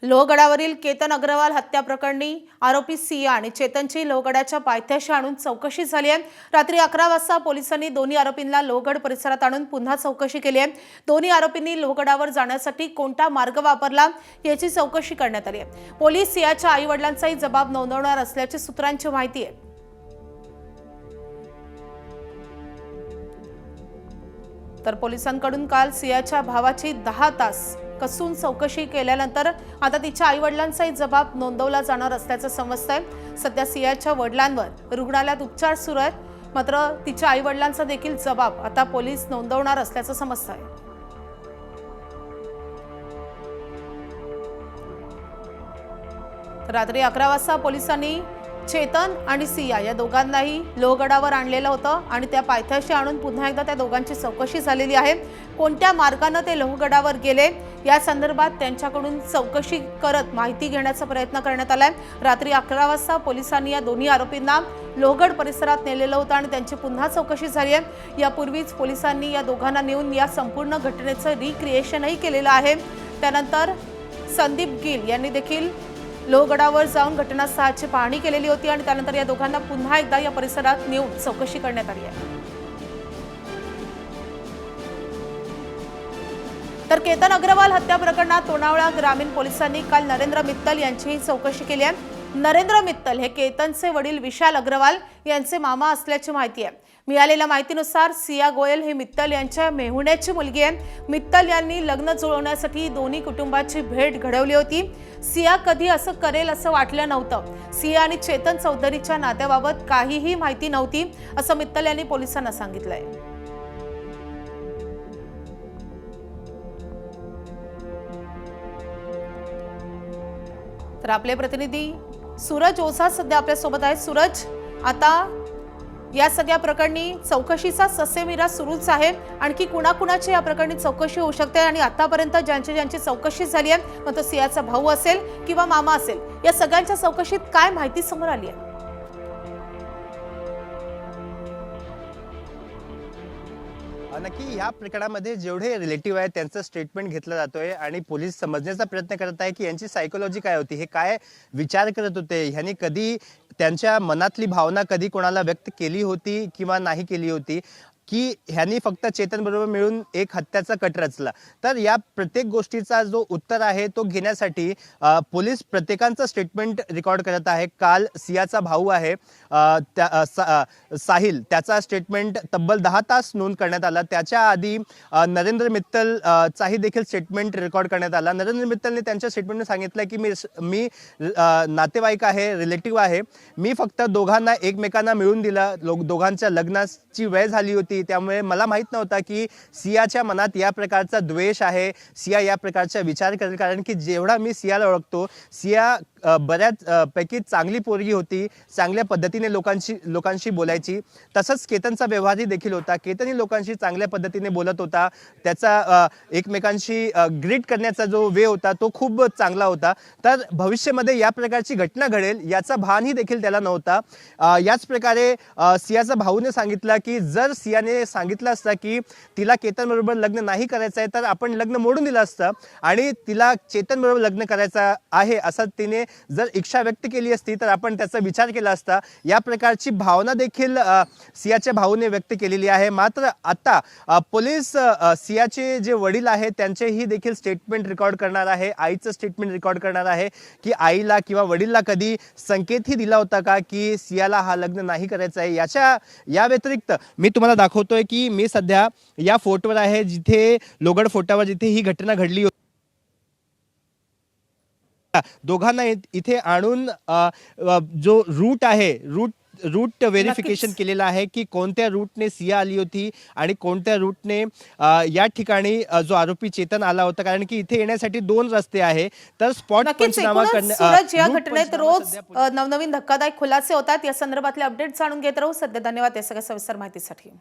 लोहगडावरील केतन अग्रवाल हत्या प्रकरणी आरोपी सिया आणि चेतनची लोहगडाच्या पायथ्याशी आणून चौकशी झाली आहे। रात्री 11 वाजता पोलिसांनी दोन्ही आरोपींना लोहगड परिसरात आणून पुन्हा चौकशी केली आहे। दोन्ही आरोपींनी लोहगडावर जाण्यासाठी कोणता मार्ग वापरला याची चौकशी करण्यात आली आहे। पोलीस सियाच्या आई-वडिलांचाही जबाब नोंदवणार असल्याची सूत्रांची माहिती आहे। तर पोलिसांकडून काल सियाच्या भावाची 10 तास कसून चौकशी केल्यानंतर आता तिच्या आई-वडिलांचाही जबाब नोंदवला जाणार असल्याचं समजतंय। सध्या सियाच्या वडिलांवर रुग्णालयात उपचार सुरू आहेत, मात्र तिच्या आई-वडिलांचा देखील जबाब आता पोलीस नोंदवणार असल्याचं समजतंय। रात्री 11 वाजता पोलिसांनी चेतन आणि सिया या दोघांनाही लोहगडावर आणलेलं होतं आणि त्या पायथ्याशी आणून पुन्हा एकदा त्या दोघांची चौकशी झालेली आहे। कोणत्या मार्गाने ते लोहगडावर गेले या संदर्भात त्यांच्याकडून चौकशी करत माहिती घेण्याचा प्रयत्न करण्यात आलाय। रात्री 11 वाजता पोलिसांनी या दोन्ही आरोपींना लोहगड परिसरात नेलेलं होतं आणि त्यांची पुन्हा चौकशी झाली आहे। यापूर्वीच पोलिसांनी या दोघांना नेऊन या संपूर्ण घटनेचं रिक्रिएशनही केलेलं आहे। त्यानंतर संदीप गिल यांनी देखील लोहगडावर जाऊन घटनास्थळाची पाहणी केलेली होती आणि त्यानंतर या दोघांना पुन्हा एकदा या परिसरात नेऊन चौकशी करण्यात आली आहे। तर केतन अग्रवाल हत्या प्रकरणात लोणावळा ग्रामीण पोलिसांनी काल नरेंद्र मित्तल यांचीही चौकशी केली आहे। नरेंद्र मित्तल हे केतनचे वडील विशाल अग्रवाल यांचे मामा असल्याची माहिती आहे। मिळालेल्या माहितीनुसार सिया गोयल ही मित्तल यांच्या मेहुण्याची मुलगी आहे। मित्तल यांनी लग्न जुळवण्यासाठी दोन्ही कुटुंबाची भेट घडवली होती। सिया कधी असं करेल असं वाटलं नव्हतं। सिया आणि चेतन चौधरीच्या नात्याबाबत काहीही माहिती नव्हती असं मित्तल यांनी पोलिसांना सांगितलंय। तर आपले प्रतिनिधी सूरज ओझा सध्या आपल्या सोबत आहेत। सूरज, आता या सगळ्या प्रकरणी चौकशीचा ससेमिरा सुरूच आहे। आणखी कुणाकुणाची या प्रकरणी चौकशी होऊ शकते आणि आतापर्यंत ज्यांची चौकशी झाली आहे, मग तो सियाचा भाऊ असेल किंवा मामा असेल, या सगळ्यांच्या चौकशीत काय माहिती समोर आली आहे? नक्की या प्रकरणामध्ये जेवढे रिलेटिव्ह आहेत त्यांचं स्टेटमेंट घेतलं जातोय आणि पोलीस समजण्याचा प्रयत्न करत आहे की यांची सायकोलॉजी काय होती, हे काय विचार करत होते, ह्यांनी कधी त्यांच्या मनातली भावना कधी कोणाला व्यक्त केली होती किंवा नाही केली होती, की ह्यांनी फक्त चेतन बरोबर मिळून एक हत्याचा कट रचला। तर या प्रत्येक गोष्टीचा जो उत्तर आहे तो घेण्यासाठी पोलीस प्रत्येकांचं स्टेटमेंट रेकॉर्ड करत आहे। काल सियाचा भाऊ आहे साहिल, त्याचा स्टेटमेंट तब्बल 10 तास नोंद करण्यात आला। त्याच्या आधी नरेंद्र मित्तल चाही देखील स्टेटमेंट रेकॉर्ड करण्यात आला। नरेंद्र मित्तलने त्यांच्या स्टेटमेंटमध्ये सांगितलं की मी नातेवाईक आहे, रिलेटिव्ह आहे, मी फक्त दोघांना एकमेकांना मिळून दिला, दोघांच्या लग्नाची वेळ झाली होती, त्यामुळे मला माहित नव्हता की सियाच्या मनात या प्रकारचा द्वेष आहे, सिया या प्रकारचा विचार करेल, कारण की जेवढा मी सियाला ओळखतो, सिया बऱ्याच पैकी चांगली पोरगी होती, चांगल्या पद्धतीने लोकांशी बोलायची। तसंच केतनचा व्यवहारही देखील होता, केतनही लोकांशी चांगल्या पद्धतीने बोलत होता, त्याचा एकमेकांशी ग्रीट करण्याचा जो वे होता तो खूप चांगला होता। तर भविष्यामध्ये या प्रकारची घटना घडेल याचा भानही देखील त्याला नव्हता। याच प्रकारे सियाचा भाऊने सांगितलं की जर सियाने सांगितलं असतं की तिला केतन बरोबर लग्न नाही करायचं आहे तर आपण लग्न मोडून दिलं असतं आणि तिला चेतन बरोबर लग्न करायचं आहे असं तिने जर इच्छा व्यक्त केली असती तर आपण त्याचा विचार केला असता। या प्रकारची भावना देखील सियाच्या भाऊने व्यक्त केलेली आहे। मात्र आता पोलीस सियाचे जे वडील आहेत त्यांचेही देखील स्टेटमेंट रेकॉर्ड करणार आहे, आईचं स्टेटमेंट रेकॉर्ड करणार आहे की आईला किंवा वडीलला कधी संकेतही दिला होता का की सियाला हा लग्न नाही करायचं आहे। या व्यतिरिक्त मी तुम्हाला दाखवतोय की मी सध्या या फोटोवर आहे, जिथे लोहगड फोर्टावर जिथे ही घटना घडली होती। दोघांना इथे आणून जो रूट आहे, रूट व्हेरिफिकेशन केलेला आहे की कोणत्या रूटने सिया आली होती आणि कोणत्या रूटने या ठिकाणी जो आरोपी चेतन आला होता, कारण की इथे येण्यासाठी 2 रस्ते आहे। तर स्पॉट पंचनामा सूरज, या घटनेत रोज नवनवीन धक्कादायक खुलासे होतात। या संदर्भातले अपडेट जाणून घेत राहू। सध्या धन्यवाद या सगळ्या सविस्तर माहितीसाठी।